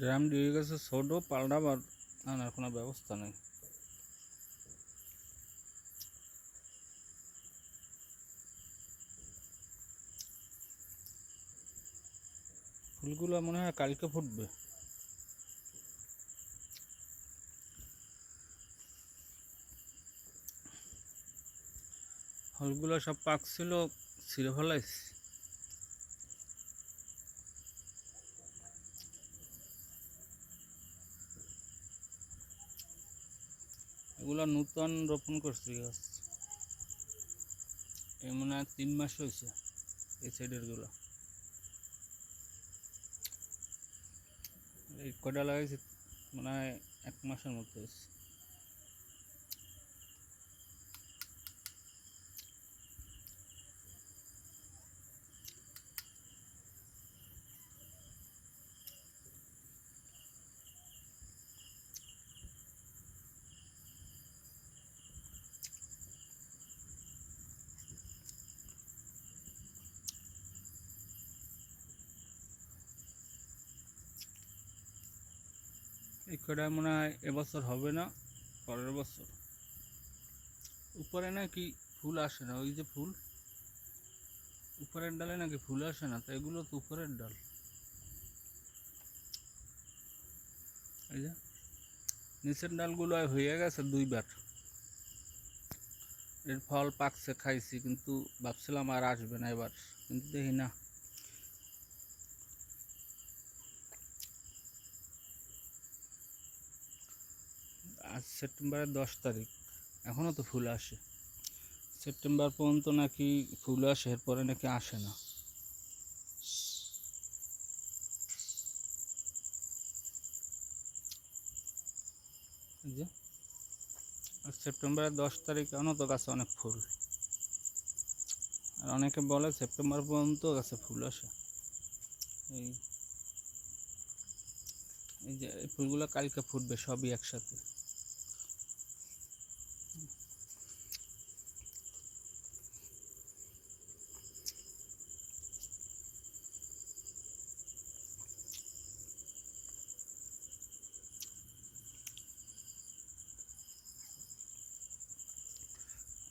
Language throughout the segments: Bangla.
ড্রাম দিয়ে গেছে ছোট, পাল্টাবার আনার কোনো ব্যবস্থা নেই। ফুলগুলো মনে হয় কালকে ফুটবে। ফলগুলো সব পাকছিল, ছিঁড়ে ফেলাইছি। এগুলো নূতন রোপণ করছি গাছ, এই মনে হয় 3 মাস হয়েছে এই সাইডের গুলো। এই কয়টা লাগাইছি মনে হয় 1 মাসের মতো হয়েছে। এই কয়টা মনে হয় এবছর হবে না, পরের বছর। উপরে নাকি ফুল আসে না, ওই যে ফুল উপরের ডালে নাকি ফুল আসে না, তো এগুলো তো উপরের ডাল। এই যে নিচের ডালগুলো হয়ে গেছে 2বার, এর ফল পাকছে খাইছি, কিন্তু ভাবছিলাম আর আসবে না এবার, কিন্তু দেখি না। আজ সেপ্টেম্বরের 10 তারিখ, এখনো তো ফুল আসে। সেপ্টেম্বর পর্যন্ত নাকি ফুল আসে, এরপরে নাকি আসে না। এই যে সেপ্টেম্বরের 10 তারিখ, এখনো তো গাছে অনেক ফুল। আর অনেকে বলে সেপ্টেম্বর পর্যন্ত গাছে ফুল আসে। এই এই যে এই ফুলগুলো কালকে ফুটবে সবই একসাথে।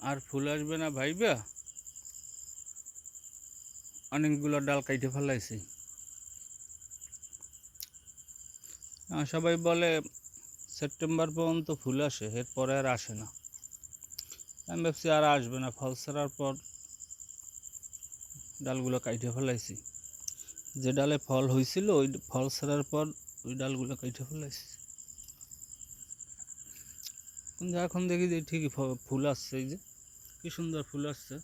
আর ফুল আসবে না ভাইবা অনেকগুলো ডাল কাইটে ফেলাইছি। সবাই বলে সেপ্টেম্বর পর্যন্ত ফুল আসে, এরপরে আর আসে না। আমি ভাবছি আর আসবে না, ফল ছাড়ার পর ডালগুলো কাইটে ফেলাইছি। যে ডালে ফল হয়েছিল ওই ফল ছাড়ার পর ওই ডালগুলো কাইটে ফেলাইছি। কিন্তু এখন দেখি যে ঠিকই ফুল আসছে, এই যে কি সুন্দর ফুল আসছে।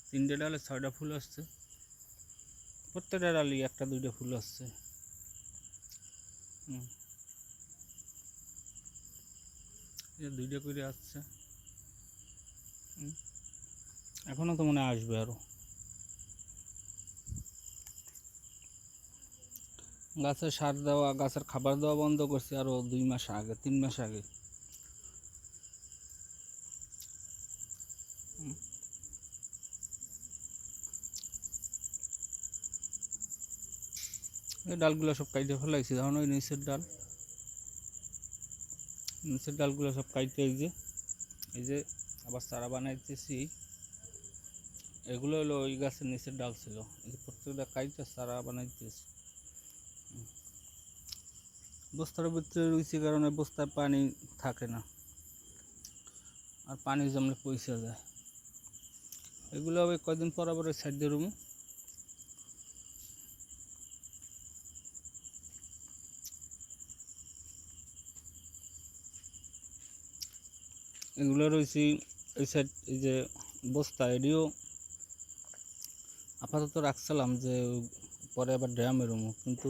3টে ডালে 6টা ফুল আসছে, প্রত্যেকটা ডালই 1-2টা ফুল আসছে। এই 2টা করে আসছে, এখনো তো মনে হয় আসবে আরো। গাছের সার দেওয়া, গাছের খাবার দেওয়া বন্ধ করছি আরো 2 মাস আগে, 3 মাস আগে। এই ডালগুলো সব কাইটে ফেলাইছি, তখন ওই নিচের ডালগুলো সব কাইটে এই যে আবার চারা বানাইতেছি। এগুলো হলো ওই গাছের নিচের ডাল ছিল, এই যে প্রত্যেকটা কাইটে চারা বানাইতেছি। বস্তার ভিতরে রয়েছে কারণে বস্তায় পানি থাকে না, আর পানি জমলে পয়সা যায়। এগুলো ওই কয়দিন পর আবার ওই সাইড দিয়ে রুমু। এগুলো রয়েছে এই সাইড, এই যে বস্তা এটিও আপাতত রাখছিলাম যে পরে আবার ড্রামে রুমু, কিন্তু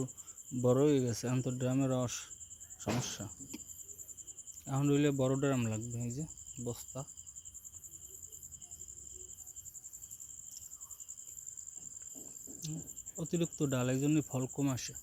বড় হয়ে গেছে এখন তো ড্রামের সমস্যা। এখন রইলে বড় ড্রাম লাগবে। এই যে বস্তা, অতিরিক্ত ডাল, এই জন্যই ফল কম আসে।